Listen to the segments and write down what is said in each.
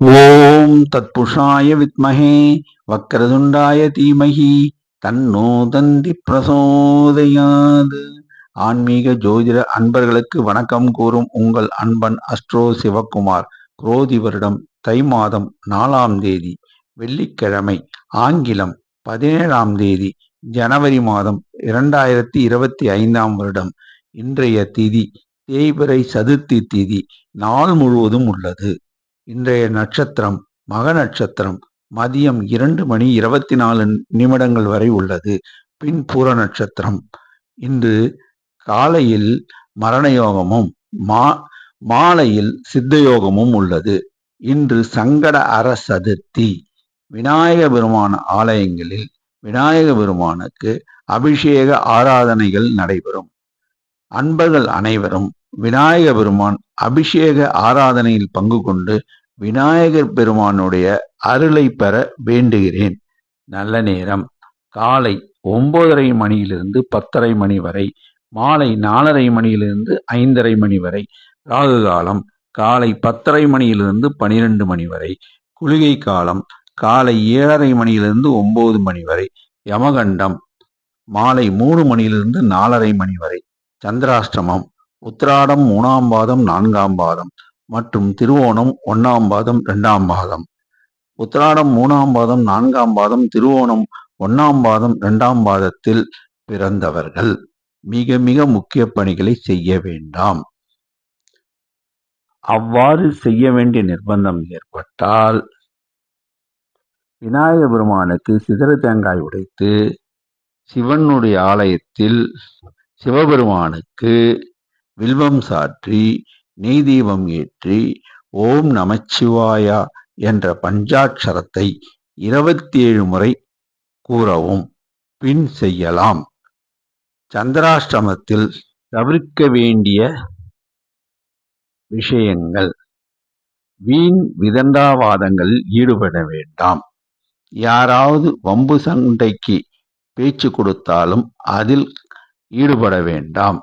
ஓம் தத்புருஷாய வித்மஹே வக்ரதுண்டாய தீமஹி தன்னோ தந்தி பிரசோதயாது. ஆன்மீக ஜோதிட அன்பர்களுக்கு வணக்கம் கூறும் உங்கள் அன்பன் அஸ்ட்ரோ சிவக்குமார். குரோதி வருடம் தை மாதம் 4ஆம் தேதி வெள்ளிக்கிழமை, ஆங்கிலம் 17ஆம் தேதி ஜனவரி மாதம் 2025ஆம் வருடம். இன்றைய திதி தேய்பிறை சதுர்த்தி திதி நாள் முழுவதும் உள்ளது. இன்றைய நட்சத்திரம் மக நட்சத்திரம் மதியம் 2 மணி 24 நிமிடங்கள் வரை உள்ளது. பின் பூர நட்சத்திரம். இன்று காலையில் மரண யோகமும் மாலையில் சித்த யோகமும் உள்ளது. இன்று சங்கட அர சதுர்த்தி. விநாயக பெருமான ஆலயங்களில் விநாயக பெருமானுக்கு அபிஷேக ஆராதனைகள் நடைபெறும். அன்பர்கள் அனைவரும் விநாயக பெருமான் அபிஷேக ஆராதனையில் பங்கு கொண்டு விநாயகர் பெருமானுடைய அருளை பெற வேண்டுகிறேன். நல்ல நேரம் காலை 9:30 மணியிலிருந்து 10:30 மணி வரை, மாலை 4:30 மணியிலிருந்து 5:30 மணி வரை. ராகு காலம் காலை 10:30 மணியிலிருந்து 12 மணி வரை. குளிகை காலம் காலை 7:30 மணியிலிருந்து 9 மணி வரை. யமகண்டம் மாலை 3 மணியிலிருந்து 4:30 மணி வரை. சந்திராஷ்டமம் உத்திராடம் 3ஆம் பாதம் 4ஆம் பாதம் மற்றும் திருவோணம் 1ஆம் பாதம் 2ஆம் பாதம். உத்திராடம் 3ஆம் பாதம் 4ஆம் பாதம், திருவோணம் 1ஆம் பாதம் 2ஆம் பாதத்தில் பிறந்தவர்கள் மிக மிக முக்கிய பணிகளை செய்ய வேண்டாம். அவ்வாறு செய்ய வேண்டிய நிர்பந்தம் ஏற்பட்டால் விநாயக பெருமானுக்கு சிதறு தேங்காய் உடைத்து சிவனுடைய ஆலயத்தில் சிவபெருமானுக்கு வில்வம் சாற்றி நெய் தீபம் ஏற்றி ஓம் நமச்சிவாயா என்ற பஞ்சாட்சரத்தை 27 முறை கூறவும். பின் செய்யலாம். சந்திராஷ்டமத்தில் தவிர்க்க வேண்டிய விஷயங்கள்: வீண் விதண்டாவாதங்களில் ஈடுபட வேண்டாம். யாராவது வம்பு சண்டைக்கு பேச்சு கொடுத்தாலும் அதில் ஈடுபட வேண்டாம்.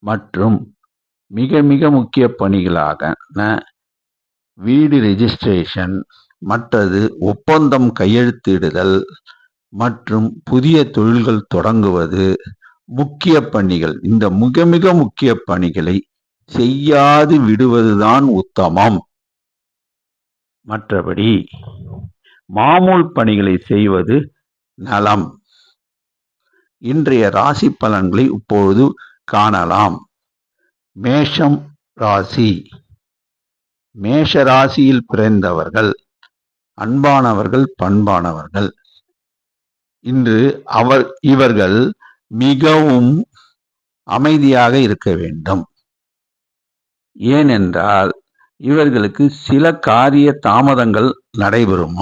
மற்றும் மிக மிக முக்கிய பணிகளான வீடு ரெஜிஸ்ட்ரேஷன், மற்றது ஒப்பந்தம் கையெழுத்திடுதல் மற்றும் புதிய தொழில்கள் தொடங்குவது முக்கிய பணிகள். இந்த மிக மிக முக்கிய பணிகளை செய்யாது விடுவதுதான் உத்தமம். மற்றபடி மாமூல் பணிகளை செய்வது நலம். இன்றைய ராசி பலன்களை இப்பொழுது காணலாம். மேஷம் ராசி. மேஷ ராசியில் பிறந்தவர்கள் அன்பானவர்கள், பண்பானவர்கள். இன்று இவர்கள் மிகவும் அமைதியாக இருக்க வேண்டும். ஏனென்றால் இவர்களுக்கு சில காரிய தாமதங்கள் நடைபெறும்.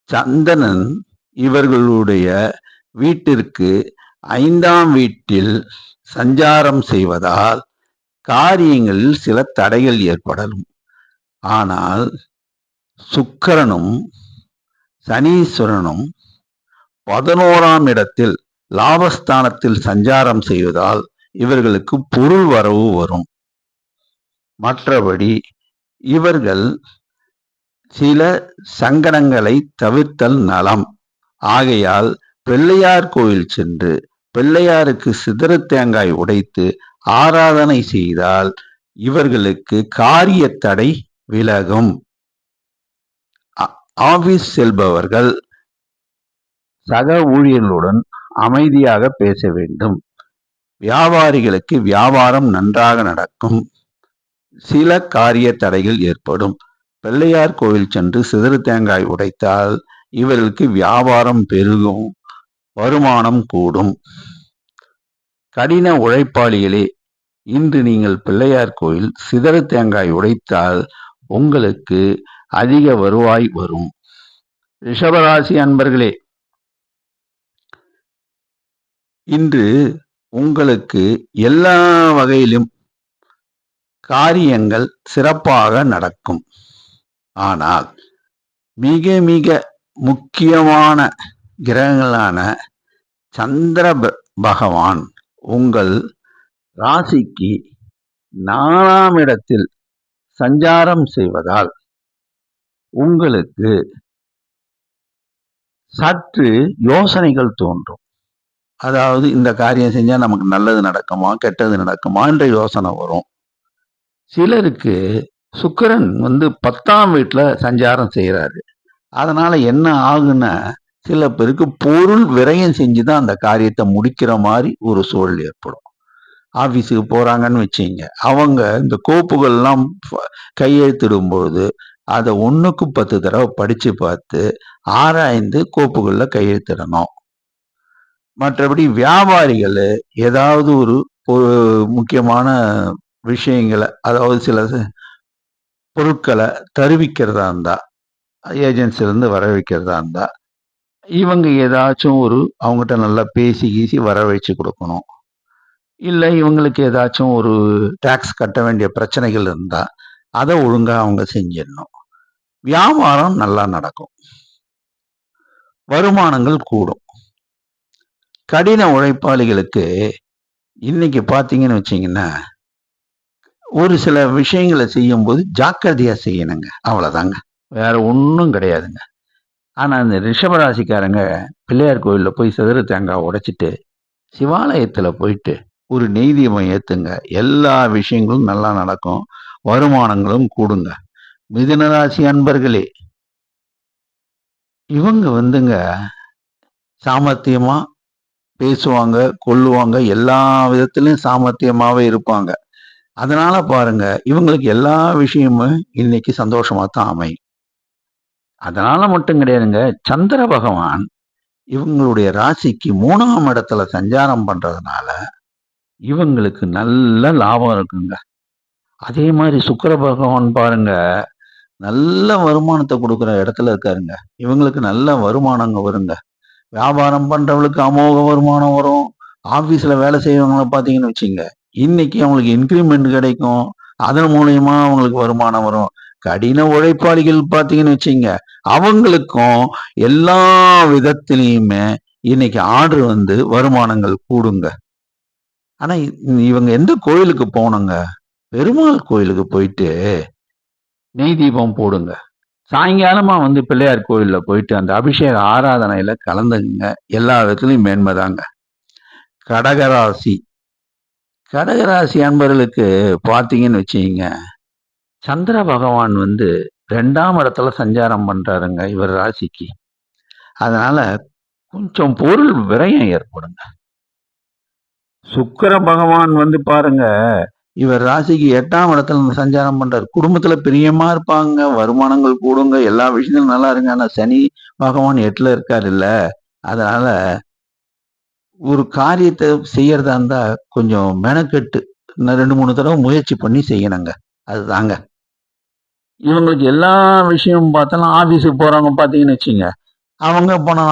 சந்திரன் இவர்களுடைய வீட்டிற்கு 5ஆம் வீட்டில் சஞ்சாரம் செய்வதால் காரியங்களில் சில தடைகள் ஏற்படலாம். ஆனால் சுக்கிரனும் சனீஸ்வரனும் 11ஆம் இடத்தில் லாபஸ்தானத்தில் சஞ்சாரம் செய்வதால் இவர்களுக்கு பொருள் வரவு வரும். மற்றபடி இவர்கள் சில சங்கடங்களை தவிர்த்தல் நலம். ஆகையால் பிள்ளையார் கோயில் சென்று பிள்ளையாருக்கு சிதறு தேங்காய் உடைத்து ஆராதனை செய்தால் இவர்களுக்கு காரிய தடை விலகும். ஆபீஸ் செல்பவர்கள் சக ஊழியர்களுடன் அமைதியாக பேச வேண்டும். வியாபாரிகளுக்கு வியாபாரம் நன்றாக நடக்கும். சில காரிய தடைகள் ஏற்படும். பிள்ளையார் கோயில் சென்று சிதறு தேங்காய் உடைத்தால் இவர்களுக்கு வியாபாரம் பெருகும், வருமானம் கூடும். கடின உழைப்பாளிகளே, இன்று நீங்கள் பிள்ளையார் கோயில் சிதறு தேங்காய் உடைத்தால் உங்களுக்கு அதிக வருவாய் வரும். ரிஷபராசி அன்பர்களே, இன்று உங்களுக்கு எல்லா வகையிலும் காரியங்கள் சிறப்பாக நடக்கும். ஆனால் மிக மிக முக்கியமான கிரகங்களான சந்திர பகவான் உங்கள் ராசிக்கு 4ஆம் இடத்தில் சஞ்சாரம் செய்வதால் உங்களுக்கு சற்று யோசனைகள் தோன்றும். அதாவது இந்த காரியம் செஞ்சா நமக்கு நல்லது நடக்குமா? கெட்டது நடக்குமா? என்ற யோசனை வரும். சிலருக்கு சுக்கிரன் 10ஆம் வீட்ல சஞ்சாரம் செய்றாரு. அதனால என்ன ஆகுன்னா, சில பேருக்கு பொருள் விரயம் செஞ்சு தான் அந்த காரியத்த முடிக்கிற மாரி ஒரு சூழல் ஏற்படும். ஆஃபீஸுக்கு போறாங்கன்னு வச்சுக்கங்க. அவங்க இந்த கோப்புகள்லாம் கையெழுத்திடும்பொழுது, அத 1க்கு 10 தடவ படிச்சு பார்த்து, ஆராய்ந்து கோப்புகள்ல கையெழுத்திடணும். மற்றபடி வியாபாரிகளு ஏதாவது ஒரு முக்கியமான விஷயங்கள, அதாவது சில பொருட்கள தருவிக்கிறதா இருந்தா, ஏஜென்சிலருந்து வர வைக்கிறதா இருந்தா, இவங்க ஏதாச்சும் அவங்கட்ட நல்லா பேசி கீசி வர வச்சு குடுக்கணும். இல்ல இவங்களுக்கு ஏதாச்சும் ஒரு டாக்ஸ் கட்ட வேண்டிய பிரச்சனைகள் இருந்தா, அத ஒழுங்கா அவங்க செஞ்சிடணும். வியாபாரம் நல்லா நடக்கும். வருமானங்கள் கூடும். கடின உழைப்பாளிகளுக்கு இன்னைக்கு பார்த்தீங்கன்னு வச்சீங்கன்னா, ஒரு சில விஷயங்கள செய்யும்போது ஜாக்கிரதையா செய்யணுங்க. அவ்வளதாங்க. வேற ஒண்ணும் கிடையாதுங்க. ஆனா, இந்த ரிஷப ராசிக்காரங்க பிள்ளையார் கோயில்ல போய் சிதறு தேங்காய் உடைச்சிட்டு, சிவாலயத்துல போயிட்டு ஒரு நெய் தீபம் ஏத்துங்க. எல்லா விஷயங்களும் நல்லா நடக்கும். வருமானங்களும் கூடுங்க. மிதுன ராசி அன்பர்களே, இவங்க சாமர்த்தியமா பேசுவாங்க, கொல்லுவாங்க. எல்லா விதத்திலும் சாமர்த்தியமாவே இருப்பாங்க. அதனால பாருங்க, இவங்களுக்கு எல்லா விஷயமும் இன்னைக்கு சந்தோஷமா தான் அமையும். அதனால மட்டும் கிடையாதுங்க. சந்திர பகவான் இவங்களுடைய ராசிக்கு 3ஆம் இடத்துல சஞ்சாரம் பண்றதுனால, இவங்களுக்கு நல்ல லாபம் இருக்குங்க. அதே மாரி சுக்கிர பகவான் பாருங்க, நல்ல வருமானத்த குடுக்குற இடத்துல இருக்காருங்க. இவங்களுக்கு நல்ல வருமானங்க வருங்க. வியாபாரம் பண்றவங்களுக்கு அமோக வருமானம் வரும். ஆபீஸ்ல வேலை செய்றவங்கள பார்த்தீங்கன்னு வச்சுக்கங்க, இன்னைக்கு அவங்களுக்கு இன்கிரிமெண்ட் கிடைக்கும். அதன் மூலியமா அவங்களுக்கு வருமானம் வரும். கடின உழைப்பாளிகள் பார்த்தீங்கன்னு வச்சுக்கங்க, அவங்களுக்கும் எல்லா விதத்திலயுமே இன்னைக்கு ஆர்டர் வருமானங்கள் கூடுங்க. ஆனா இவங்க எந்த கோயிலுக்கு போணுங்க? பெருமாள் கோயிலுக்கு போயிட்டு நெய் தீபம் போடுங்க. சாயங்காலமா பிள்ளையார் கோயில்ல போயிட்டு அந்த அபிஷேக ஆராதனையில கலந்துக்குங்க. எல்லா விதத்திலயும் மேன்மைதாங்க. கடகராசி. கடகராசி அன்பர்களுக்கு பார்த்தீங்கன்னு வச்சுக்கங்க, சந்திர பகவான் 2ஆம் இடத்துல சஞ்சாரம் பண்றாருங்க இவர் ராசிக்கு. அதனால கொஞ்சம் பொருள் விரயம் ஏற்படுங்க. சுக்கிர பகவான் பாருங்க, இவர் ராசிக்கு 8ஆம் இடத்துல சஞ்சாரம் பண்றாரு. குடும்பத்துல பிரியமா இருப்பாங்க. வருமானங்கள் கூடுங்க. எல்லா விஷயத்திலும் நல்லா இருங்க. ஆனா சனி பகவான் 8ல இருக்காருல்ல. அதனால ஒரு காரியத்த செய்யறதா இருந்தா கொஞ்சம் மெனக்கெட்டு 2, 3 தடவ முயற்சி பண்ணி செய்யணுங்க. அதுதாங்க. இவங்களுக்கு எல்லா விஷயமும் பார்த்தாலும் ஆஃபீஸுக்கு போறவங்க பார்த்தீங்கன்னு வச்சுக்கங்க, அவங்க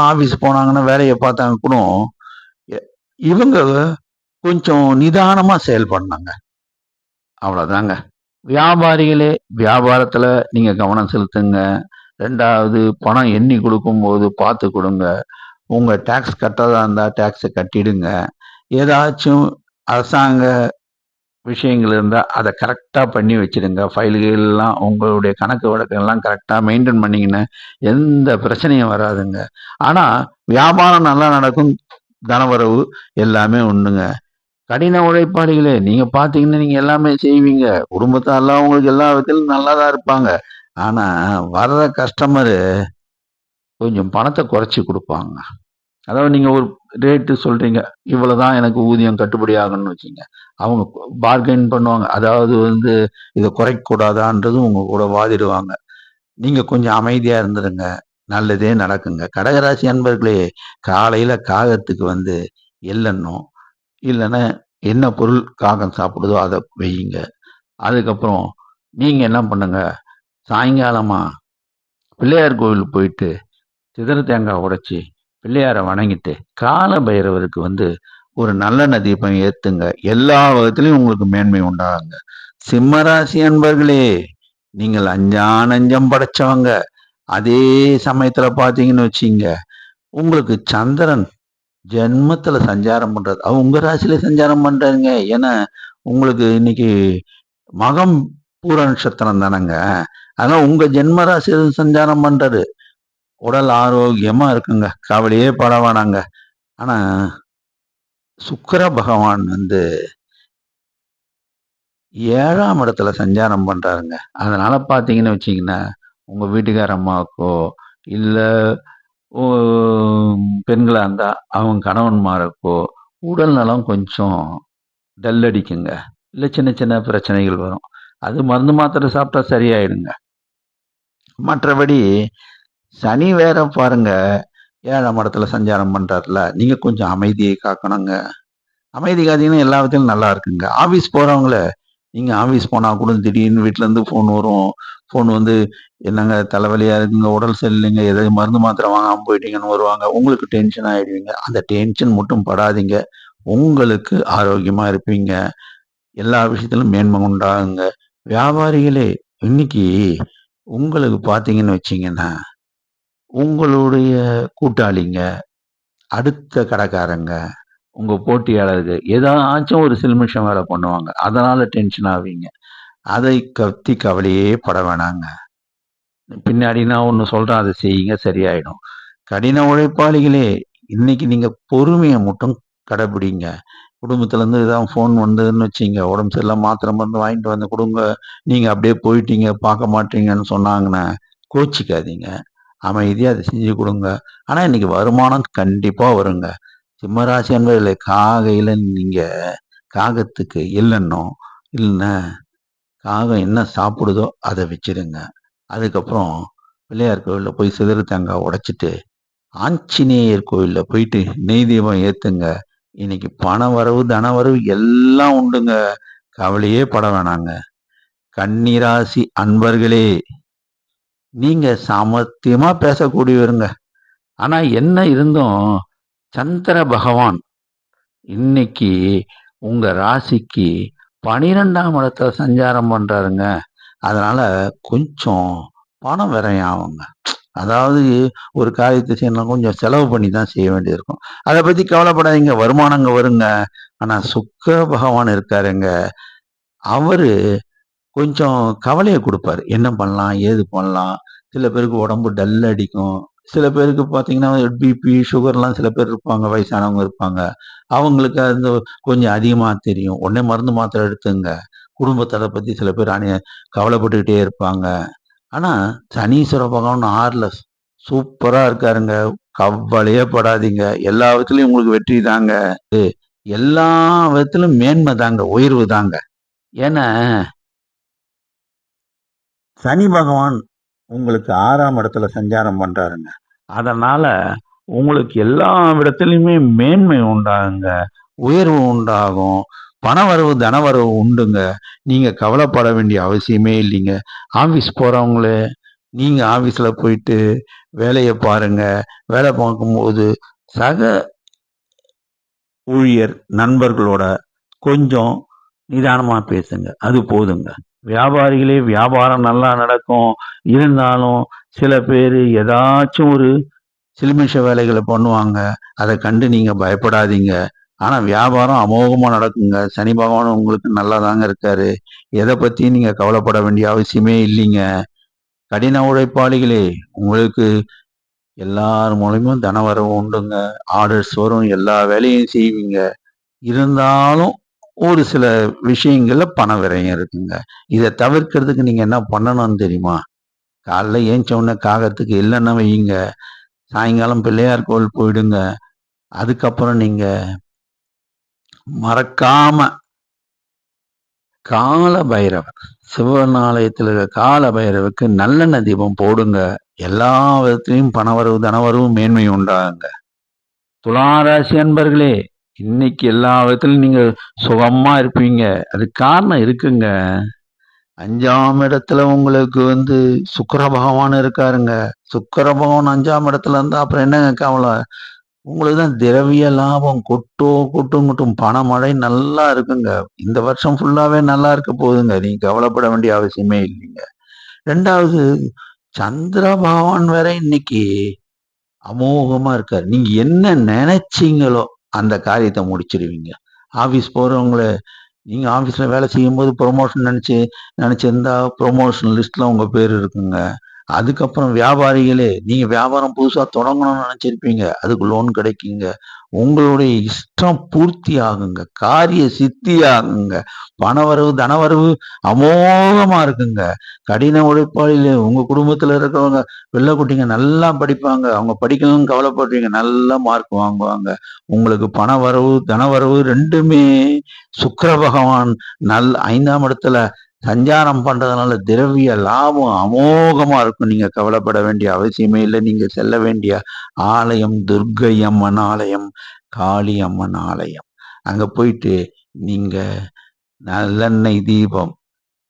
ஆஃபீஸ் போனாங்கன்னா வேலைய பார்த்தாங்க கூட, எ இவங்க கொஞ்சம் நிதானமா செயல்படணுங்க. அவ்வளோதாங்க. வியாபாரிகளே, வியாபாரத்துல நீங்க கவனம் செலுத்துங்க. 2வது பணம் எண்ணி குடுக்கும்போது பார்த்து குடுங்க. உங்க டாக்ஸ் கட்டுறதா இருந்தா டாக்ஸ கட்டிடுங்க. ஏதாச்சும் அரசாங்க விஷயங்கள் இருந்தா அத கரெக்ட்டா பண்ணி வச்சுடுங்க. ஃபைல்கள்லாம் உங்களுடைய கணக்கு வழக்கெல்லாம் கரெக்ட்டா மெயின்டெயின் பண்ணீங்கன்னா, எந்த பிரச்சனையும் வராதுங்க. ஆனா வியாபாரம் நல்லா நடக்கும். தனவரவு எல்லாமே உண்டுங்க. கடின உழைப்பாளிகளே, நீங்க பார்த்தீங்கன்னா, நீங்க எல்லாமே செய்வீங்க. குடும்பத்தார்லாம் உங்களுக்கு எல்லா விதத்திலும் நல்லா தான் இருப்பாங்க. ஆனா, வர்ற கஸ்டமரு கொஞ்சம் பணத்த குறைச்சு குடுப்பாங்க. அதாவது நீங்க ஒரு ரேட்டு சொல்றீங்க. இவ்வளவுதான் எனக்கு ஊதியம் கட்டுப்படி ஆகணும்னு வச்சுக்கங்க. அவங்க பார்கெயின் பண்ணுவாங்க. அதாவது இத குறைக்கக்கூடாதான்றதும் உங்க கூட வாதிடுவாங்க. நீங்க கொஞ்சம் அமைதியா இருந்துருங்க. நல்லதே நடக்குங்க. கடகராசி அன்பர்களே, காலையில காகத்துக்கு எள்ளெண்ணெய் இல்லன்னா என்ன பொருள் காகம் சாப்பிடுதோ அத வையுங்க. அதுக்கப்புறம் நீங்க என்ன பண்ணுங்க, சாயங்காலமா பிள்ளையார் கோவிலுக்கு போயிட்டு சிதறு தேங்காய் உடைச்சு பிள்ளையார வணங்கிட்டு, கால பைரவருக்கு ஒரு நல்லெண்ணெய் தீபம் ஏத்துங்க. எல்லா விதத்திலயும் உங்களுக்கு மேன்மை உண்டாகுங்க. சிம்மராசி அன்பர்களே, நீங்கள் அஞ்சா நெஞ்சம் படைச்சவங்க. அதே சமயத்துல பார்த்தீங்கன்னு வச்சுக்கங்க, உங்களுக்கு சந்திரன் ஜென்மத்துல சஞ்சாரம் பண்றாரு. உங்க ராசியில சஞ்சாரம் பண்றாருங்க. ஏன்னா, உங்களுக்கு இன்னைக்கு மகம் பூர நட்சத்திரம் தானங்க. அதனால உங்க ஜென்ம ராசி சஞ்சாரம் பண்றாரு. உடல் ஆரோக்கியமா இருக்குங்க. கவலையே பட வேணாங்க. ஆனா சுக்கிர பகவான் வந்து 7ஆம் இடத்துல சஞ்சாரம் பண்றாருங்க. அதனால பார்த்தீங்கன்னு வச்சீங்கன்னா, உங்க வீட்டுக்கார அம்மாவுக்கோ, இல்ல ஓ பெண்களா இருந்தா அவங்க கணவன்மாருக்கோ, உடல் நலம் கொஞ்சம் டல் அடிக்குங்க. இல்ல சின்ன சின்ன பிரச்சனைகள் வரும். அது மருந்து மாத்திரை சாப்பிட்டா சரியாயிடுங்க. மற்றபடி சனி வேற பாருங்க 7ஆம் இடத்துல சஞ்சாரம் பண்றாருல, நீங்க கொஞ்சம் அமைதியை காக்கணுங்க. அமைதி காத்தீங்கன்னா எல்லா விதத்திலும் நல்லா இருக்குங்க. ஆஃபீஸ் போறவங்கள நீங்க ஆஃபீஸ் போனா கூட திடீர்னு வீட்லேருந்து ஃபோன் வரும். ஃபோன் வந்து என்னங்க தலைவலியா இருக்குங்க, உடல் சரியில்லைங்க, ஏதாவது மருந்து மாத்திரை வாங்காம போயிட்டீங்கன்னு வருவாங்க. உங்களுக்கு டென்ஷன் ஆயிடுவீங்க. அந்த டென்ஷன் மட்டும் படாதீங்க. உங்களுக்கு ஆரோக்கியமா இருப்பீங்க. எல்லா விஷயத்திலும் மேன்மை உண்டாகுங்க. வியாபாரிகளே இன்னைக்கு உங்களுக்கு பார்த்தீங்கன்னு வச்சீங்கன்னா, உங்களுடைய கூட்டாளிங்க, அடுத்த கடைக்காரங்க, உங்க போட்டியாளர்கள் ஏதாச்சும் ஒரு சில்மிஷம் வேலை பண்ணுவாங்க. அதனால டென்ஷன் ஆவீங்க. அதை பத்தி கவலையே பட வேணாங்க. பின்னாடி நான் ஒண்ணு சொல்றேன், அத செய்யுங்க சரியாயிடும். கடின உழைப்பாளிகளே, இன்னைக்கு நீங்க பொறுமைய மட்டும் கடைபிடிங்க. குடும்பத்திலேருந்து ஏதாவது ஃபோன் வந்ததுன்னு வச்சுக்கங்க, உடம்பு சரியில்ல மாத்திரை மருந்து வாங்கிட்டு வந்து குடுங்க. நீங்க அப்படியே போயிட்டீங்க, பார்க்க மாட்டீங்கன்னு சொன்னாங்கன்னா, கோச்சிக்காதீங்க. அமைதியா அத செஞ்சு குடுங்க. ஆனா இன்னைக்கு வருமானம் கண்டிப்பா வருங்க. சிம்மராசி அன்பர்களே, காலையில நீங்க காகத்துக்கு எள்ளெண்ணம், இல்லன்னா காகம் என்ன சாப்பிடுதோ அத வச்சிருங்க. அதுக்கப்புறம் பிள்ளையார் கோவில்ல போய் சிதறு தேங்காய் உடைச்சிட்டு, ஆஞ்சநேயர் கோவில்ல போயிட்டு நெய் தீபம் ஏத்துங்க. இன்னைக்கு பண வரவு, தன வரவு எல்லாம் உண்டுங்க. கவலையே பட வேணாங்க. கன்னிராசி அன்பர்களே, நீங்க சாமர்த்தியமா பேசக்கூடியவருங்க. ஆனா என்ன இருந்தும் சந்திர பகவான் இன்னைக்கு உங்க ராசிக்கு 12ஆம் இடத்துல சஞ்சாரம் பண்றாருங்க. அதனால கொஞ்சம் பணம் விரயம் ஆகுங்க. அதாவது ஒரு காரியத்தை செய்யணும்னா கொஞ்சம் செலவு பண்ணி தான் செய்ய வேண்டியது இருக்கும். அத பத்தி கவலைப்படாதீங்க. வருமானங்க வருங்க. ஆனா சுக்கிர பகவான் இருக்காருங்க. அவரு கொஞ்சம் கவலைய குடுப்பாரு. என்ன பண்ணலாம்? ஏது பண்ணலாம்? சில பேருக்கு உடம்பு டல் அடிக்கும். சில பேருக்கு பார்த்தீங்கன்னா, பிபி, சுகர்லாம் சில பேர் இருப்பாங்க. வயசானவங்க இருப்பாங்க. அவங்களுக்கு அது கொஞ்சம் அதிகமா தெரியும். உடனே மருந்து மாத்திரை எடுத்துங்க. குடும்பத்த பத்தி சில பேர் கவலைப்பட்டுக்கிட்டே இருப்பாங்க. ஆனா, சனீஸ்வர பகவான் 6ல சூப்பரா இருக்காருங்க. கவலையே படாதீங்க. எல்லா விதத்துலயும் உங்களுக்கு வெற்றி தாங்க. எல்லா விதத்திலும் மேன்மை தாங்க. உயர்வு தாங்க. ஏன்னா, சனி பகவான் உங்களுக்கு 6ஆம் இடத்துல சஞ்சாரம் பண்றாருங்க. அதனால உங்களுக்கு எல்லா விதத்திலயுமே மேன்மை உண்டாகுங்க. உயர்வு உண்டாகும். பணவரவு, தனவரவு உண்டுங்க. நீங்க கவலைப்பட வேண்டிய அவசியமே இல்லைங்க. ஆஃபீஸ் போறவங்களே, நீங்க ஆஃபீஸ்ல போயிட்டு வேலைய பாருங்க. வேலை பார்க்கும்போது சக ஊழியர் நண்பர்களோட கொஞ்சம் நிதானமா பேசுங்க. அது போதுங்க. வியாபாரிகளே வியாபாரம் நல்லா நடக்கும். இருந்தாலும் சில பேரு ஏதாச்சும் ஒரு சில்மிஷ வேலைகள பண்ணுவாங்க. அத கண்டு நீங்க பயப்படாதீங்க. ஆனா வியாபாரம் அமோகமா நடக்குங்க. சனி பகவான் உங்களுக்கு நல்லாதாங்க இருக்காரு. எத பத்தியும் நீங்க கவலைப்பட வேண்டிய அவசியமே இல்லைங்க. கடின உழைப்பாளிகளே, உங்களுக்கு எல்லார் மூலியமும் தனவரவு உண்டுங்க. ஆர்டர்ஸ் வரும். எல்லா வேலையும் செய்வீங்க. இருந்தாலும் ஒரு சில விஷயங்கள்ல பண விரயம் இருக்குங்க. இத தவிர்க்கிறதுக்கு நீங்க என்ன பண்ணணும்னு தெரியுமா? காலைல ஏஞ்ச உடனே காகத்துக்கு எள்ளெண்ணெய் வையுங்க. சாயங்காலம் பிள்ளையார் கோவில் போயிடுங்க. அதுக்கப்புறம் நீங்க மறக்காம கால பைரவர் சிவன் ஆலயத்தில் இருக்க கால பைரவருக்கு நல்லெண்ணெய் தீபம் போடுங்க. எல்லா விதத்திலையும் பணவரவு, தனவரவு மேன்மை உண்டாகுங்க. துளாராசி அன்பர்களே, இன்னைக்கு எல்லா விதத்திலும் நீங்க சுகமா இருப்பீங்க. அதுக்கு காரணம் இருக்குங்க. 5ஆம் இடத்துல உங்களுக்கு வந்து சுக்கிர பகவான் இருக்காருங்க. சுக்கிர பகவான் 5ஆம் இடத்துல இருந்தா அப்புறம் என்னங்க கவலை? உங்களுக்கு தான் திரவிய லாபம் கொட்டும் கொட்டும். பணமழை நல்லா இருக்குங்க. இந்த வருஷம் ஃபுல்லாவே நல்லா இருக்க போகுதுங்க. நீங்க கவலைப்பட வேண்டிய அவசியமே இல்லைங்க. 2வது சந்திர பகவான் வேற இன்னைக்கு அமோகமா இருக்காரு. நீங்க என்ன நெனைச்சீங்களோ அந்த காரியத்த முடிச்சிருவீங்க. ஆஃபீஸ் போறவங்கள நீங்க ஆஃபீஸ்ல வேலை செய்யும்போது ப்ரொமோஷன் நினைச்சிருந்தா ப்ரொமோஷன் லிஸ்ட்ல உங்க பேர் இருக்குங்க. அதுக்கப்புறம் வியாபாரிகளே, நீங்க வியாபாரம் புதுசா தொடங்கணும்னு நினைச்சிருப்பீங்க. அதுக்கு லோன் கிடைக்குங்க. உங்களுடைய இஷ்டம் பூர்த்தி ஆகுங்க. காரிய சித்தி ஆகுங்க. பணவரவு, தனவரவு அமோகமா இருக்குங்க. கடின உழைப்பாளிகளே, உங்க குடும்பத்துல இருக்கிறவங்க பிள்ளைக்குட்டிங்க நல்லா படிப்பாங்க. அவங்க படிக்கணும்னு கவலைப்படுறீங்க. நல்ல மார்க் வாங்குவாங்க. உங்களுக்கு பணவரவு, தனவரவு 2மே சுக்கிர பகவான் 5ஆம் இடத்துல சஞ்சாரம் பண்றதுனால திரவிய லாபம் அமோகமா இருக்கும். நீங்க கவலைப்பட வேண்டிய அவசியமே இல்லை. நீங்க செல்ல வேண்டிய ஆலயம் துர்க்கை அம்மன் ஆலயம், காளி அம்மன் ஆலயம். அங்க போயிட்டு நீங்க நல்லெண்ணெய் தீபம்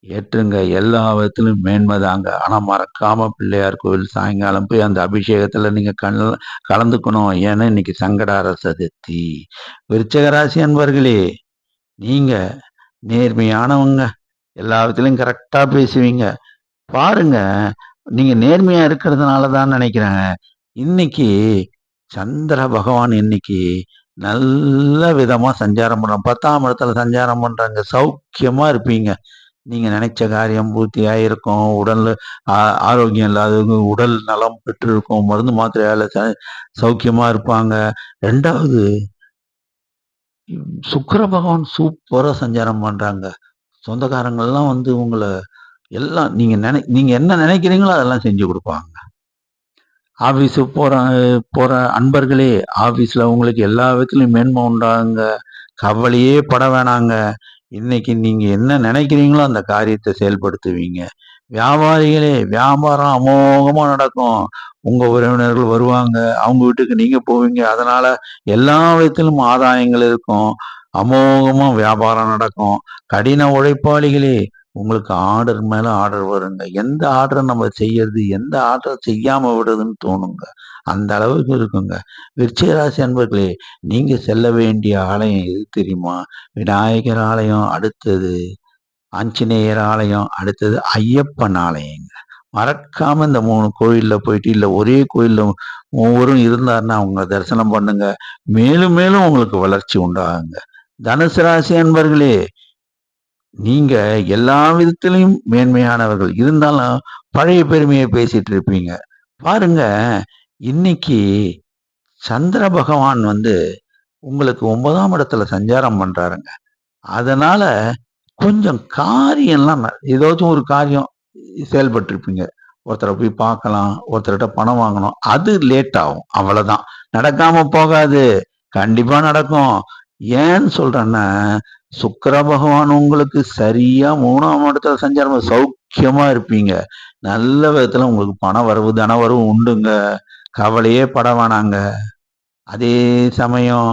ஏற்றுங்க. எல்லா விதத்திலும் மேன்மைதாங்க. ஆனா மறக்காம பிள்ளையார் கோவில் சாயங்காலம் போய் அந்த அபிஷேகத்துல நீங்க கலந்துக்கணும். ஏன்னா இன்னைக்கு சங்கடார சதுர்த்தி. விருச்சிக ராசி அன்பர்களே, நீங்க நேர்மையானவங்க. எல்லா விதத்திலையும் கரெக்டா பேசுவீங்க. பாருங்க, நீங்க நேர்மையா இருக்கிறதுனால தான் நினைக்கிறேன். இன்னைக்கு சந்திர பகவான் இன்னைக்கு நல்ல விதமா சஞ்சாரம் பண்றான். 10ஆம் இடத்துல சஞ்சாரம் பண்றாங்க. சௌக்கியமா இருப்பீங்க. நீங்க நினைச்ச காரியம் பூர்த்தியா இருக்கும். உடல்ல ஆரோக்கியம் இல்லாதவங்க உடல் நலம் பெற்று இருக்கும். மருந்து மாத்திரையால சௌக்கியமா இருப்பாங்க. 2வது சுக்கிர பகவான் சூப்பரா சஞ்சாரம் பண்றாங்க. சொந்தக்காரங்கள்லாம் வந்து உங்கள எல்லாம் நீங்க என்ன நினைக்கிறீங்களோ அதெல்லாம் செஞ்சு குடுப்பாங்க. ஆஃபீஸுக்கு போற அன்பர்களே, ஆஃபீஸ்ல உங்களுக்கு எல்லா விதத்திலும் மேன்மை உண்டாகுங்க. கவலையே பட வேணாங்க. இன்னைக்கு நீங்க என்ன நினைக்கிறீங்களோ அந்த காரியத்தை செயல்படுத்துவீங்க. வியாபாரிகளே, வியாபாரம் அமோகமா நடக்கும். உங்க உறவினர்கள் வருவாங்க. அவங்க வீட்டுக்கு நீங்க போவீங்க. அதனால எல்லா விதத்திலும் ஆதாயங்கள் இருக்கும். அமோகமா வியாபாரம் நடக்கும். கடின உழைப்பாளிகளே, உங்களுக்கு ஆர்டர் மேல ஆர்டர் வருங்க. எந்த ஆர்டரை நம்ம செய்யறது, எந்த ஆர்டரை செய்யாம விடுறதுன்னு தோணுங்க. அந்த அளவுக்கு இருக்குங்க. விருச்சிக ராசி அன்பர்களே, நீங்க செல்ல வேண்டிய ஆலயம் எது தெரியுமா? விநாயகர் ஆலயம், அடுத்தது ஆஞ்சநேயர் ஆலயம், அடுத்தது ஐயப்பன் ஆலயங்க. மறக்காம இந்த 3 கோயில்ல போயிட்டு, இல்ல ஒரே கோயில்ல ஒவ்வொரும் இருந்தாருன்னா அவங்க தரிசனம் பண்ணுங்க. மேலும் மேலும் உங்களுக்கு வளர்ச்சி உண்டாகுங்க. தனுசு ராசி அன்பர்களே, நீங்க எல்லா விதத்திலையும் மேன்மையானவர்கள். இருந்தாலும் பழைய பெருமையை பேசிட்டு இருப்பீங்க. பாருங்க, இன்னைக்கு சந்திர பகவான் வந்து உங்களுக்கு 9ஆம் இடத்துல சஞ்சாரம் பண்றாருங்க. அதனால கொஞ்சம் காரியம்லாம் ஏதாச்சும் ஒரு காரியம் செயல்பட்டிருப்பீங்க. ஒருத்தரை போய் பார்க்கலாம், ஒருத்தர்கிட்ட பணம் வாங்கணும். அது லேட் ஆகும். அவ்வளவுதான். நடக்காம போகாது. கண்டிப்பா நடக்கும். ஏன்னு சொல்றேன்னா, சுக்கிர பகவான் உங்களுக்கு சரியா 3ஆம் இடத்துல சஞ்சாரம் சௌக்கியமா இருப்பீங்க. நல்ல விதத்துல உங்களுக்கு பண வரவு, தன வரவு உண்டுங்க. கவலையே பட வேணாங்க. அதே சமயம்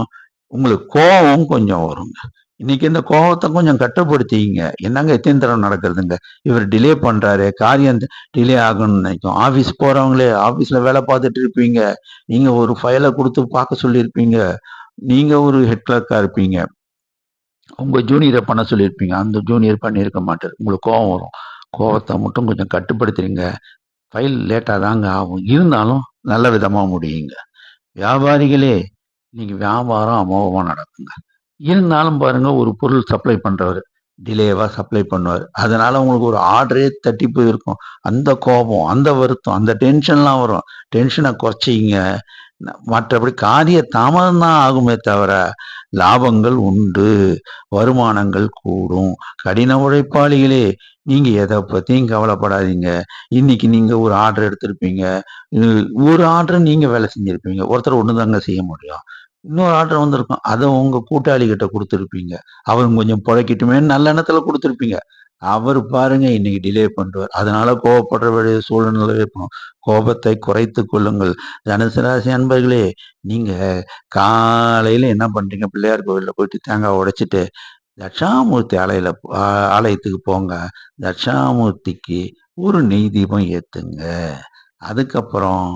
உங்களுக்கு கோபம் கொஞ்சம் வருங்க. இன்னைக்கு இந்த கோபத்தை கொஞ்சம் கட்டுப்படுத்திங்க. என்னங்க எத்தனை தடவை நடக்கிறதுங்க? இவர் டிலே பண்றாரு. காரியம் டிலே ஆகணும்னு நினைக்கும். ஆபீஸ் போறவங்களே ஆபீஸ்ல வேலை பார்த்துட்டு இருப்பீங்க. நீங்க ஒரு ஃபைலை கொடுத்து பார்க்க சொல்லியிருப்பீங்க. நீங்க ஒரு ஹெட் கிளர்க்கா இருப்பீங்க. உங்க ஜூனியரை பண்ண சொல்லியிருப்பீங்க. அந்த ஜூனியர் பண்ணியிருக்க மாட்டார். உங்களுக்கு கோபம் வரும். கோபத்தை மட்டும் கொஞ்சம் கட்டுப்படுத்துறீங்க. ஃபைல் லேட்டா தாங்க ஆகும். இருந்தாலும் நல்ல விதமா முடியுங்க. வியாபாரிகளே, இன்னைக்கு வியாபாரம் அமோகமா நடக்குங்க. இருந்தாலும் பாருங்க, ஒரு பொருள் சப்ளை பண்றவரு டிலேவா சப்ளை பண்ணுவாரு. அதனால உங்களுக்கு ஒரு ஆர்டரே தட்டி போயிருக்கும். அந்த கோபம், அந்த வருத்தம், அந்த டென்ஷன்லாம் வரும். டென்ஷனை குறைச்சிங்க. மற்றபடி காரிய தாமதம் தான் ஆகுமே தவிர லாபங்கள் உண்டு. வருமானங்கள் கூடும். கடின உழைப்பாளிகளே, நீங்க எதை பத்தியும் கவலைப்படாதீங்க. இன்னைக்கு நீங்க ஒரு ஆர்டர் எடுத்திருப்பீங்க. ஒரு ஆர்டர் நீங்க வேலை செஞ்சிருப்பீங்க. ஒருத்தர் ஒண்ணுதாங்க செய்ய முடியும். இன்னொரு ஆர்டர் வந்திருக்கும். அதை உங்க கூட்டாளி கிட்ட கொடுத்துருப்பீங்க. அவங்க கொஞ்சம் பொழைக்கட்டுமே நல்ல எண்ணத்துல கொடுத்துருப்பீங்க. அவர் பாருங்க இன்னைக்கு டிலே பண்றார். அதனால கோவப்படுற வேண்டிய சூழ்நிலை இருக்கும். கோபத்தை குறைத்துக் கொள்ளுங்கள். தனுசு ராசி அன்பர்களே, நீங்க காலையில என்ன பண்றீங்க? பிள்ளையார் கோவில்ல போயிட்டு தேங்காய் உடைச்சிட்டு தட்சிணாமூர்த்தி ஆலயத்துக்கு போங்க. தட்சிணாமூர்த்திக்கு ஒரு நெய் தீபம் ஏத்துங்க. அதுக்கப்புறம்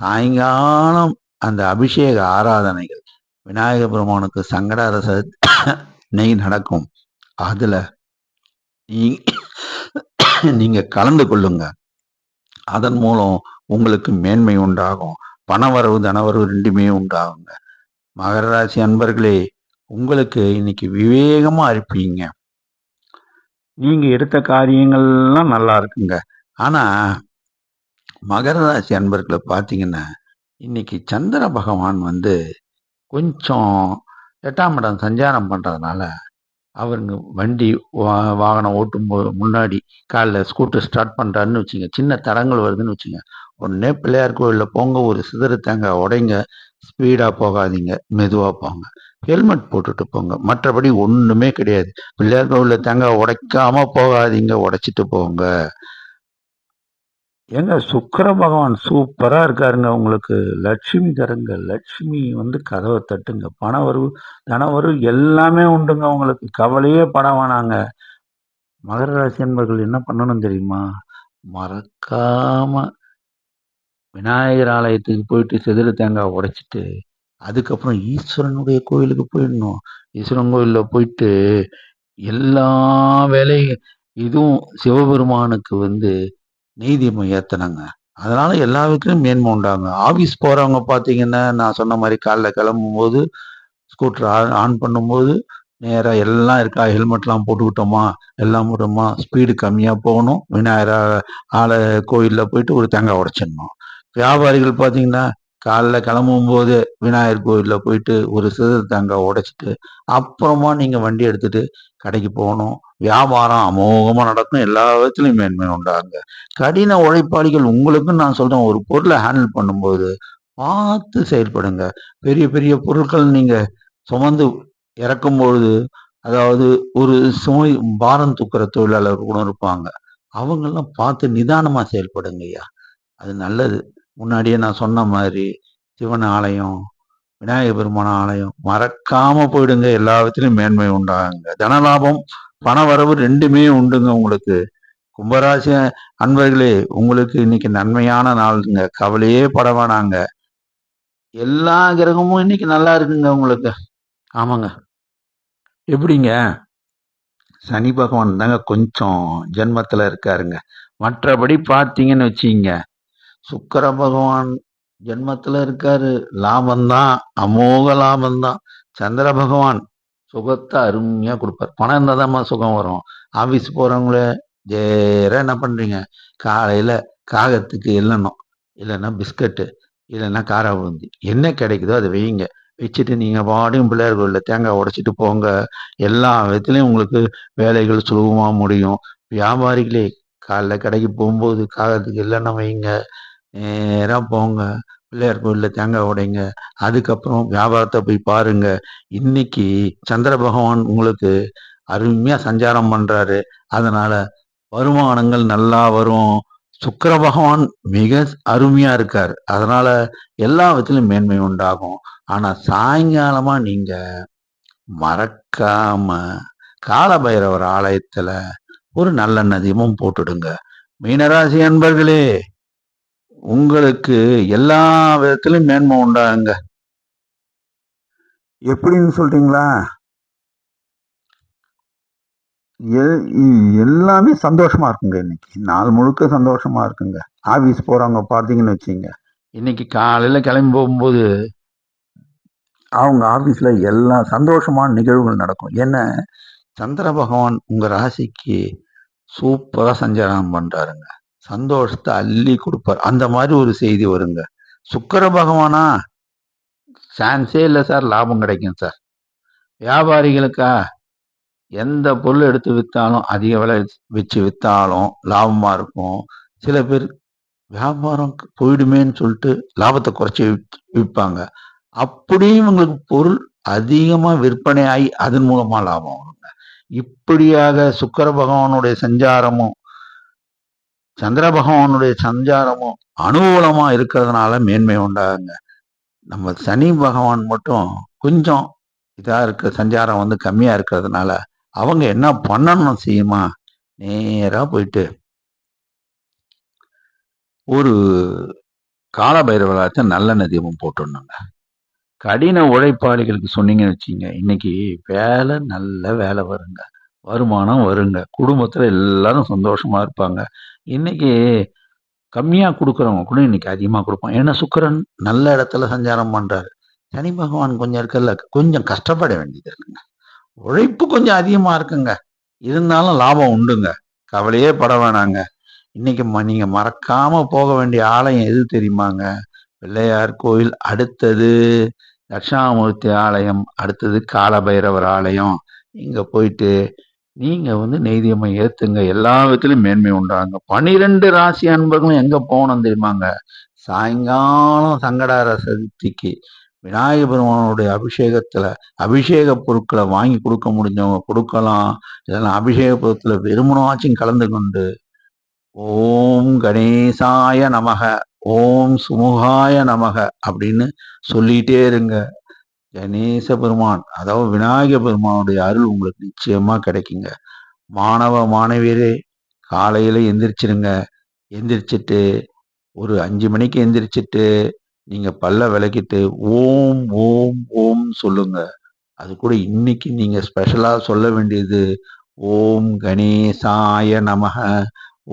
சாயங்காலம் அந்த அபிஷேக ஆராதனைகள் விநாயக பெருமானுக்கு சங்கடார நெய் நடக்கும். அதுல நீங்க கலந்து கொள்ளுங்க. அதன் மூலம் உங்களுக்கு மேன்மை உண்டாகும். பணவரவு, தனவரவு 2மே உண்டாகுங்க. மகர ராசி அன்பர்களே, உங்களுக்கு இன்னைக்கு விவேகமா இருப்பீங்க. நீங்க எடுத்த காரியங்கள்லாம் நல்லா இருக்குங்க. ஆனா, மகர ராசி அன்பர்கள பார்த்தீங்கன்னா, இன்னைக்கு சந்திர பகவான் வந்து கொஞ்சம் 8ஆம் இடம் சஞ்சாரம் பண்றதுனால, அவருங்க வண்டி வாகனம் ஓட்டும்போது முன்னாடி காலைல ஸ்கூட்டர் ஸ்டார்ட் பண்றாருன்னு வச்சுக்கங்க, சின்ன தடங்கல் வருதுன்னு வச்சுக்கங்க, உடனே பிள்ளையார் கோவில்ல போங்க, ஒரு சிதறு தேங்காய் உடைங்க, ஸ்பீடா போகாதீங்க, மெதுவா போங்க. ஹெல்மெட் போட்டுட்டு போங்க. மற்றபடி ஒண்ணுமே கிடையாது. பிள்ளையார் கோவில்ல தேங்காய் உடைக்காம போகாதீங்க, உடைச்சிட்டு போங்க. ஏங்க சுக்கிர பகவான் சூப்பரா இருக்காருங்க உங்களுக்கு. லட்சுமி தருங்க. லட்சுமி வந்து கதவ தட்டுங்க. பணவரவு, தனவரவு எல்லாமே உண்டுங்க உங்களுக்கு. கவலையே பட வேணாங்க. மகர ராசி அன்பர்கள் என்ன பண்ணணும் தெரியுமா? மறக்காம விநாயகர் ஆலயத்துக்கு போயிட்டு செதில் தேங்காய் உடைச்சிட்டு, அதுக்கப்புறம் ஈஸ்வரனுடைய கோயிலுக்கு போயிடணும். ஈஸ்வரன் கோயில்ல போயிட்டு எல்லா வேலையும் இதுவும் சிவபெருமானுக்கு வந்து நெய் ஏத்தனங்க. அதனால எல்லா விதத்துலயும் மேன்மை உண்டாங்க. ஆஃபீஸ் போறவங்க பார்த்தீங்கன்னா, நான் சொன்ன மாரி காலைல கிளம்பும்போது ஸ்கூட்டர் ஆன் பண்ணும்போது, நேரா எல்லாம் இருக்கா, ஹெல்மெட்லாம் போட்டுக்கிட்டோமா, எல்லாம் போட்டோமா, ஸ்பீடு கம்மியா போகணும். விநாயகர் கோயில்ல போயிட்டு ஒரு தேங்காய் உடைச்சிடணும். வியாபாரிகள் பார்த்தீங்கன்னா, காலைல கிளம்பும்போது விநாயகர் கோயில்ல போயிட்டு ஒரு சிதறு தேங்காய் உடைச்சிட்டு, அப்புறமா நீங்க வண்டி எடுத்துட்டு கடைக்கு போகணும். வியாபாரம் அமோகமா நடக்கும். எல்லா விதத்திலயும் மேன்மை உண்டாகுங்க. கடின உழைப்பாளிகள் உங்களுக்குன்னு நான் சொல்றேன், ஒரு பொருள ஹேண்டில் பண்ணும்போது பார்த்து செயல்படுங்க. பெரிய பெரிய பொருட்கள் நீங்க சுமந்து இறக்கும்பொழுது, அதாவது ஒரு சுமை பாரம் தூக்குற தொழிலாளர் கூட இருப்பாங்க. அவங்கெல்லாம் பார்த்து நிதானமா செயல்படுங்கய்யா. அது நல்லது. முன்னாடியே நான் சொன்ன மாரி, சிவன் ஆலயம், விநாயகர் பெருமான் ஆலயம் மறக்காம போயிடுங்க. எல்லா விதத்திலும் மேன்மை உண்டாகுங்க. தனலாபம், பணவரவு 2மே உண்டுங்க உங்களுக்கு. கும்பராசி அன்பர்களே, உங்களுக்கு இன்னைக்கு நன்மையான நாளுங்க. கவலையே பட வேணாங்க. எல்லா கிரகமும் இன்னைக்கு நல்லா இருக்குங்க உங்களுக்கு. ஆமாங்க. எப்படிங்க? சனி பகவான் தாங்க கொஞ்சம் ஜென்மத்துல இருக்காருங்க. மற்றபடி பார்த்தீங்கன்னு வச்சுக்கங்க, சுக்கிர பகவான் ஜென்மத்துல இருக்காரு. லாபம் தான், அமோக லாபம் தான். சந்திர பகவான் சுகத்த அருமையா குடுப்பார். பணம் இருந்தா தாம்மா சுகம் வரும். ஆஃபீஸ் போறவங்கள நேரா என்ன பண்றீங்க? காலையில காகத்துக்கு எள்ளணும், இல்லன்னா பிஸ்கட்டு, இல்லன்னா காரா பூந்தி. என்ன கிடைக்குதோ அத வையுங்க. வச்சுட்டு நீங்க பாட்டுக்கு பிள்ளையார் கோயில்ல தேங்காய் உடைச்சிட்டு போங்க. எல்லா விதத்துலயும் உங்களுக்கு வேலைகள் சுலபமா முடியும். வியாபாரிகளே, காலைல கடைக்கு போம்போது காகத்துக்கு எள்ளெண்ணெய் வையுங்க. நேரா போங்க. பிள்ளையார் கோயில்ல தேங்காய் உடைங்க. அதுக்கப்புறம் வியாபாரத்த போய் பாருங்க. இன்னைக்கு சந்திர பகவான் உங்களுக்கு அருமையா சஞ்சாரம் பண்றாரு. அதனால வருமானங்கள் நல்லா வரும். சுக்கிர பகவான் மிக அருமையா இருக்காரு. அதனால எல்லா விதத்திலும் மேன்மை உண்டாகும். ஆனா சாயங்காலமா நீங்க மறக்காம கால பைரவர் ஆலயத்துல ஒரு நல்லெண்ணெய் தீபம் போட்டுடுங்க. மீனராசி அன்பர்களே, உங்களுக்கு எல்லா விதத்திலும் மேன்மை உண்டாகுங்க. எப்படின்னு சொல்றீங்களா? எல்லாமே சந்தோஷமா இருக்குங்க இன்னைக்கு. நாள் முழுக்க சந்தோஷமா இருக்குங்க. ஆஃபீஸ் போறவங்க பார்த்தீங்கன்னு வச்சுக்கங்க, இன்னைக்கு காலையில கிளம்பி போகும்போது, அவங்க ஆஃபீஸ்ல எல்லா சந்தோஷமான நிகழ்வுகள் நடக்கும். ஏன்னா, சந்திர பகவான் உங்க ராசிக்கு சூப்பரா சஞ்சாரம் பண்றாருங்க. சந்தோஷத்த அள்ளி குடுப்பார். அந்த மாரி ஒரு செய்தி வருங்க. சுக்கிர பகவானா, சான்ஸே இல்ல சார். லாபம் கிடைக்கும் சார். வியாபாரிகளுக்கா, எந்த பொருள் எடுத்து வித்தாலும், அதிக விலை வச்சு வித்தாலும் லாபமா இருக்கும். சில பேர் வியாபாரம் போயிடுமேன்னு சொல்லிட்டு லாபத்த குறைச்சு விப்பாங்க. அப்படியும் இவங்களுக்கு பொருள் அதிகமா விற்பனையாகி அதன் மூலமா லாபம் வருங்க. இப்படியாக சுக்கிர பகவானுடைய சஞ்சாரமும், சந்திர பகவானுடைய சஞ்சாரமும் அனுகூலமா இருக்கிறதுனால மேன்மை உண்டாகுங்க. நம்ம சனி பகவான் மட்டும் கொஞ்சம் இதா இருக்க சஞ்சாரம் வந்து கம்மியா இருக்கிறதுனால, அவங்க என்ன பண்ணணும் தெரியுமா? நேரா போயிட்டு ஒரு கால பைரவராச்சும் நல்லெண்ணெய் தீபம் போட்டுடணுங்க. கடின உழைப்பாளிகளுக்கு சொன்னீங்கன்னு வச்சுக்கங்க, இன்னைக்கு நல்ல வேலை வருங்க. வருமானம் வருங்க. குடும்பத்துல எல்லாரும் சந்தோஷமா இருப்பாங்க. இன்னைக்கு கம்மியா குடுக்குறவங்க கூட இன்னைக்கு அதிகமா குடுப்பாங்க. ஏன்னா சுக்கிரன் நல்ல இடத்துல சஞ்சாரம் பண்றாரு. சனி பகவான் கொஞ்சம் இருக்குல்ல, கொஞ்சம் கஷ்டப்பட வேண்டியது இருக்குங்க. உழைப்பு கொஞ்சம் அதிகமா இருக்குங்க. இருந்தாலும் லாபம் உண்டுங்க. கவலையே பட வேணாங்க. இன்னைக்கு நீங்க மறக்காம போக வேண்டிய ஆலயம் எது தெரியுமாங்க? பிள்ளையார் கோயில், அடுத்தது தட்சிணாமூர்த்தி ஆலயம், அடுத்தது காலபைரவர் ஆலயம். இங்க போயிட்டு நீங்க நெய் தீபம் ஏத்துங்க. எல்லா விதத்திலும் மேன்மை உண்டாங்க. 12 ராசி அன்பர்களும் எங்க போகணும் தெரியுமாங்க? சாயங்காலம் சங்கடஹர சதுர்த்திக்கு விநாயக பெருமானுடைய அபிஷேகத்துல அபிஷேக பொருட்களை வாங்கி கொடுக்க முடிஞ்சவங்க கொடுக்கலாம். இல்லைன்னா அபிஷேக பொருட்களை வெறுமனாச்சும் கலந்து கொண்டு ஓம் கணேசாய நமக, ஓம் சுமுகாய நமக அப்படின்னு சொல்லிட்டே இருங்க. கணேச பெருமான், அதாவது விநாயக பெருமானுடைய அருள் உங்களுக்கு நிச்சயமா கிடைக்குங்க. மாணவ மாணவியரே, காலையில எந்திரிச்சிருங்க. எந்திரிச்சிட்டு ஒரு 5 மணிக்கு எந்திரிச்சிட்டு நீங்க பல்ல விளக்கிட்டு ஓம் ஓம் ஓம் சொல்லுங்க. அது கூட இன்னைக்கு நீங்க ஸ்பெஷலா சொல்ல வேண்டியது ஓம் கணேசாய நமக,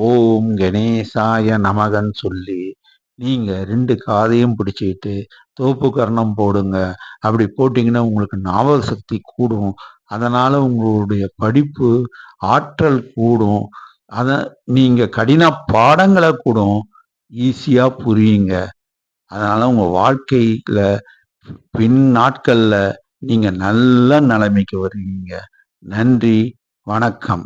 ஓம் கணேசாய நமகன்னு சொல்லி நீங்க 2 காதையும் பிடிச்சிக்கிட்டு தோப்பு கரணம் போடுங்க. அப்படி போட்டீங்கன்னா உங்களுக்கு ஞாபக சக்தி கூடும். அதனால உங்களுடைய படிப்பு ஆற்றல் கூடும். அத நீங்க கடின பாடங்களை கூடும் ஈஸியா புரியுங்க. அதனால உங்க வாழ்க்கையில பின் நாட்கள்ல நீங்க நல்ல நிலைமைக்கு வருவீங்க. நன்றி, வணக்கம்.